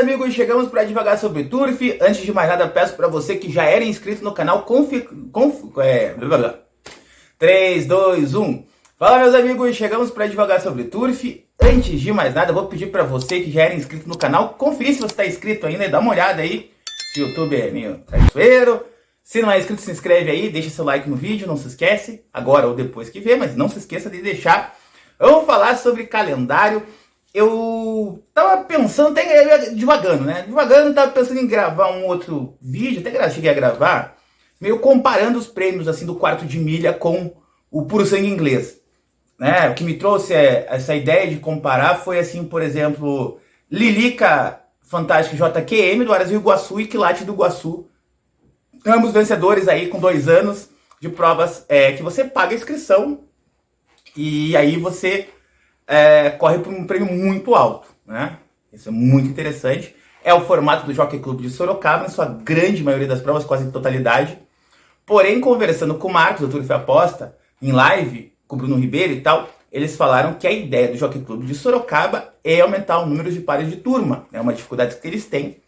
amigos, chegamos para devagar sobre Turf. Antes de mais nada, peço para você que já era inscrito no canal 3, 2, 1. Fala, meus amigos, chegamos para devagar sobre Turf. Antes de mais nada, vou pedir para você que já era inscrito no canal conferir se você está inscrito ainda e dá uma olhada aí se o YouTube é meio traiçoeiro. Se não é inscrito, se inscreve aí, deixa seu like no vídeo, não se esquece, agora ou depois que vê, mas não se esqueça de deixar. Vamos falar sobre calendário. Eu tava pensando, até devagando, né? Devagando, tava pensando em gravar um outro vídeo, até cheguei a gravar, meio comparando os prêmios assim do quarto de milha com o puro sangue inglês. Né? O que me trouxe essa ideia de comparar foi assim, por exemplo, Lilica Fantástica JQM do Aras do Iguaçu e Quilate do Iguaçu. Ambos vencedores aí com 2 anos de provas que você paga a inscrição e aí você corre por um prêmio muito alto, né? Isso é muito interessante. É o formato do Jockey Club de Sorocaba, em sua grande maioria das provas, quase em totalidade. Porém, conversando com o Marcos, do Turf Aposta, em live, com o Bruno Ribeiro e tal, eles falaram que a ideia do Jockey Club de Sorocaba é aumentar o número de pares de turma. É uma dificuldade que eles têm,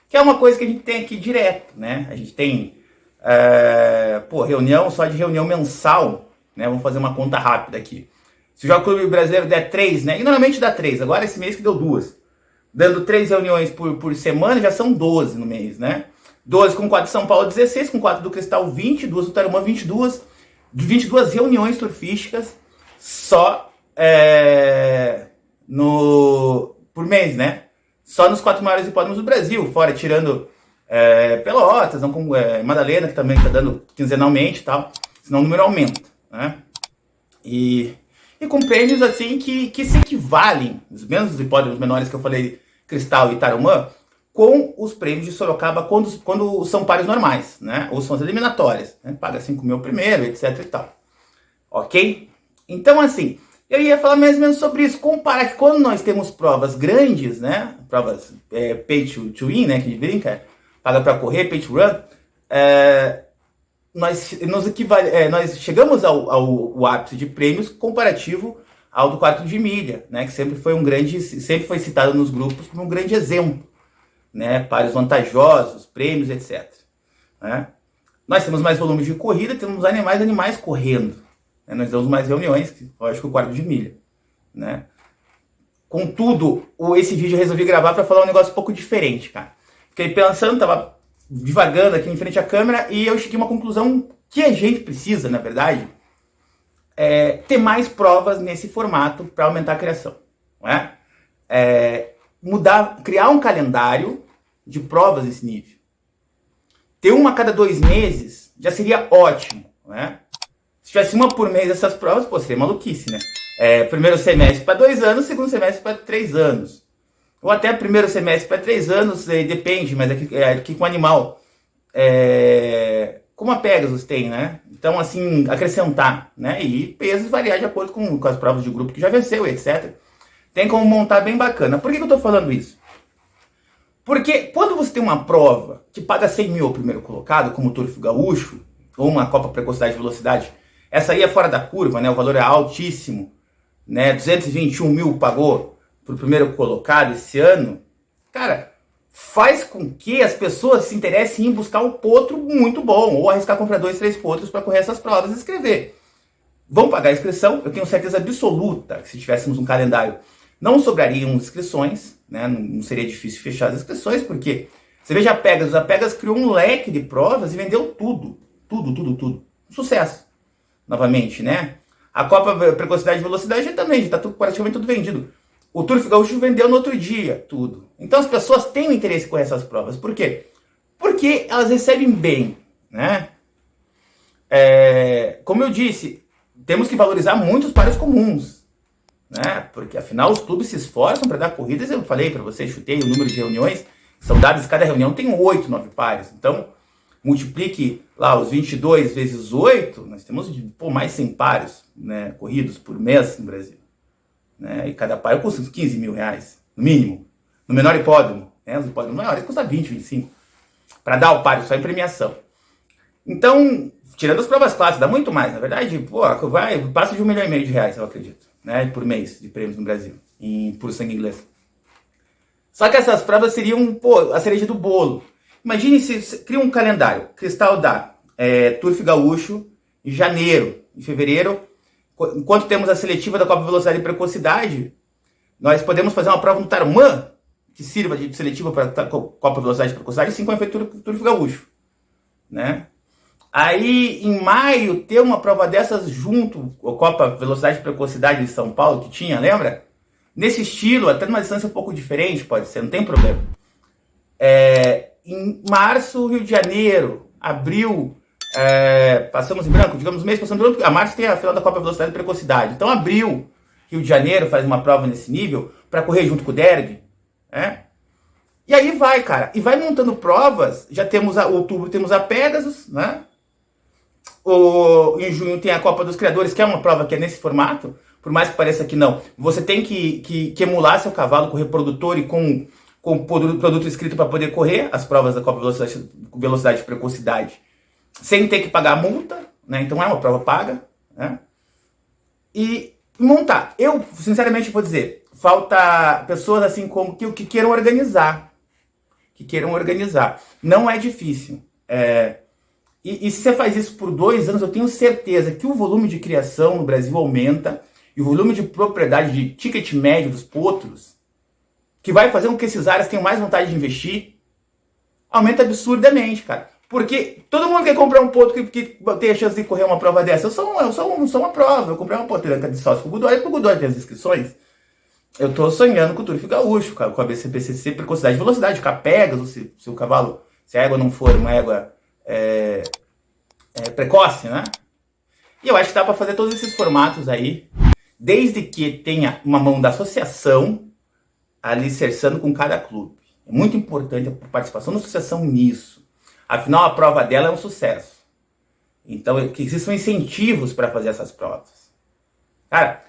que é uma coisa que a gente tem aqui direto, né? A gente tem, reunião, só de reunião mensal, né? Vamos fazer uma conta rápida aqui. Se o Jockey Club brasileiro der 3, né? E normalmente dá 3, agora esse mês que deu 2. Dando 3 reuniões por semana, já são 12 no mês, né? 12 com 4 de São Paulo, 16, com 4 do Cristal, 20, 2 do Tarumã, 22 reuniões turfísticas só por mês, né? Só nos 4 maiores hipódromos do Brasil, fora tirando Pelotas, não com Madalena, que também está dando quinzenalmente e tal, senão o número aumenta, né? E com prêmios assim que se equivalem, os mesmos hipódromos menores que eu falei, Cristal e Tarumã, com os prêmios de Sorocaba quando são pares normais, né? Ou são as eliminatórias, né? Paga 5 mil primeiro, etc e tal. Ok? Então, assim, eu ia falar mais ou menos sobre isso. Comparar que quando nós temos provas grandes, né? Provas pay to win, né? Que a gente brinca, paga para correr, pay to run. Nós chegamos ao ápice de prêmios comparativo ao do quarto de milha, né? Que sempre foi citado nos grupos como um grande exemplo. Né, pares vantajosos, prêmios, etc. Né? Nós temos mais volume de corrida, temos mais animais correndo. Né? Nós temos mais reuniões, lógico, o quarto de milha. Né? Contudo, esse vídeo eu resolvi gravar para falar um negócio um pouco diferente, cara. Fiquei pensando, tava divagando aqui em frente à câmera e eu cheguei a uma conclusão que a gente precisa, na verdade, ter mais provas nesse formato para aumentar a criação. Não é? Criar um calendário de provas desse nível. Ter uma a cada 2 meses já seria ótimo, né? Se tivesse uma por mês essas provas, seria maluquice, né? Primeiro semestre para 2 anos, segundo semestre para 3 anos. Ou até primeiro semestre para 3 anos, depende, mas aqui com animal. Como a Pegasus tem, né? Então, assim, acrescentar, né? E pesos variar de acordo com as provas de grupo que já venceu, etc. Tem como montar bem bacana. Por que eu estou falando isso? Porque quando você tem uma prova que paga 100 mil ao primeiro colocado, como o Turf Gaúcho, ou uma Copa Precocidade e Velocidade, essa aí é fora da curva, né? O valor é altíssimo, né? 221 mil pagou para o primeiro colocado esse ano. Cara, faz com que as pessoas se interessem em buscar um potro muito bom, ou arriscar comprar 2, 3 potros para correr essas provas e escrever. Vão pagar a inscrição, eu tenho certeza absoluta que se tivéssemos um calendário não sobrariam inscrições, né? Não seria difícil fechar as inscrições, porque você veja a Pegasus criou um leque de provas e vendeu tudo. Um sucesso, novamente, né? A Copa Precocidade e Velocidade também, já está praticamente tudo vendido. O Turf Gaúcho vendeu no outro dia, tudo. Então as pessoas têm o interesse em correr essas provas. Por quê? Porque elas recebem bem, né? Como eu disse, temos que valorizar muito os pares comuns. Né? Porque afinal os clubes se esforçam para dar corridas. Eu falei para vocês, chutei o número de reuniões que são dadas, cada reunião tem 8, 9 pares. Então multiplique lá os 22 vezes 8, nós temos mais 100 pares, né, corridos por mês no Brasil, né? E cada par custa uns 15 mil reais, no mínimo, no menor hipódromo, né? Os hipódromos maiores custa 20, 25 para dar o par só em premiação. Então, tirando as provas clássicas, dá muito mais, na verdade, passa de 1,5 milhão de reais, eu acredito, né, por mês de prêmios no Brasil, por sangue inglês. Só que essas provas seriam, pô, a cereja do bolo. Imagine se cria um calendário. Cristal dá Turf Gaúcho em janeiro, em fevereiro. Enquanto temos a seletiva da Copa Velocidade e Precocidade, nós podemos fazer uma prova no Tarumã, que sirva de seletiva para a Copa Velocidade e Precocidade, assim como é feito Turf Gaúcho, né? Aí, em maio, ter uma prova dessas junto com a Copa Velocidade e Precocidade de São Paulo, que tinha, lembra? Nesse estilo, até numa distância um pouco diferente, pode ser, não tem problema. Em março, Rio de Janeiro, abril, passamos em branco, digamos, mês passando em branco, a março tem a final da Copa Velocidade e Precocidade. Então, abril, Rio de Janeiro faz uma prova nesse nível para correr junto com o derby, né? E aí vai, cara, e vai montando provas. Já temos outubro, temos a Pegasus, né? Em junho tem a Copa dos Criadores, que é uma prova que é nesse formato, por mais que pareça que não. Você tem que emular seu cavalo com reprodutor e com produto escrito para poder correr as provas da Copa Velocidade e Precocidade, sem ter que pagar a multa, né? Então é uma prova paga, né? E montar. Eu, sinceramente, vou dizer, falta pessoas assim como que queiram organizar. Não é difícil. E se você faz isso por 2 anos, eu tenho certeza que o volume de criação no Brasil aumenta e o volume de propriedade de ticket médio dos potros, que vai fazer com que esses áreas tenham mais vontade de investir, aumenta absurdamente, cara. Porque todo mundo quer comprar um potro que tem a chance de correr uma prova dessa. Eu sou uma prova. Eu comprei uma potranca de sócio com o Godoy, porque o Godoy tem as inscrições. Eu tô sonhando com o Turf Gaúcho, com a BCPCC, Precocidade e Velocidade, com a Pegasus, se o cavalo, se a égua não for uma égua precoce, né? E eu acho que dá para fazer todos esses formatos aí, desde que tenha uma mão da associação alicerçando com cada clube. É muito importante a participação da associação nisso. Afinal, a prova dela é um sucesso. Então, que existam incentivos para fazer essas provas. Cara,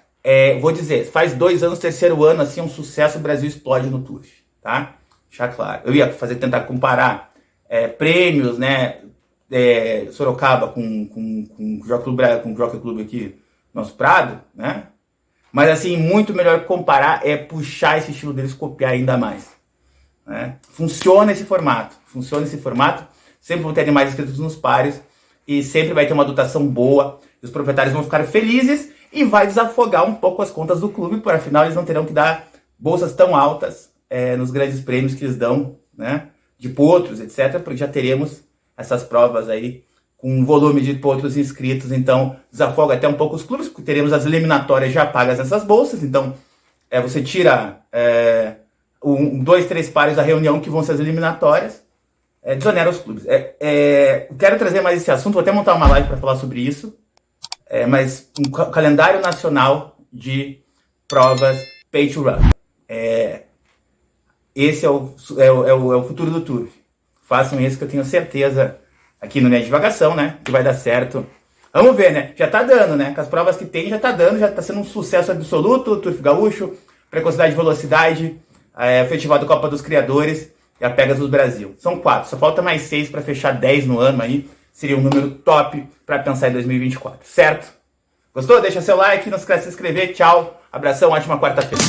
vou dizer, faz 2 anos, 3º ano, assim, é um sucesso, o Brasil explode no Turf, tá? Deixar claro. Eu ia tentar comparar prêmios, né? Sorocaba com o Jockey Clube aqui, nosso Prado, né? Mas assim, muito melhor comparar puxar esse estilo deles, copiar ainda mais, né? Funciona esse formato, sempre vão ter animais inscritos nos páreos e sempre vai ter uma dotação boa, os proprietários vão ficar felizes e vai desafogar um pouco as contas do clube, por afinal eles não terão que dar bolsas tão altas nos grandes prêmios que eles dão, né? De potros, etc, porque já teremos essas provas aí com um volume de potros inscritos, então desafoga até um pouco os clubes, porque teremos as eliminatórias já pagas nessas bolsas, então você tira 2, 3 pares da reunião que vão ser as eliminatórias, desonera os clubes. Quero trazer mais esse assunto, vou até montar uma live para falar sobre isso, mas um calendário nacional de provas pay to run. Esse é o futuro do Turf. Façam isso que eu tenho certeza aqui no Minha Divagação, né? Que vai dar certo. Vamos ver, né? Já tá dando, né? Com as provas que tem, já tá dando, já tá sendo um sucesso absoluto. Turf Gaúcho, Precocidade e Velocidade, Festival da Copa dos Criadores e a Pegasus Brasil. São 4, só falta mais 6 para fechar 10 no ano aí. Seria um número top para pensar em 2024, certo? Gostou? Deixa seu like, não esquece de se inscrever. Tchau, abração, ótima quarta-feira.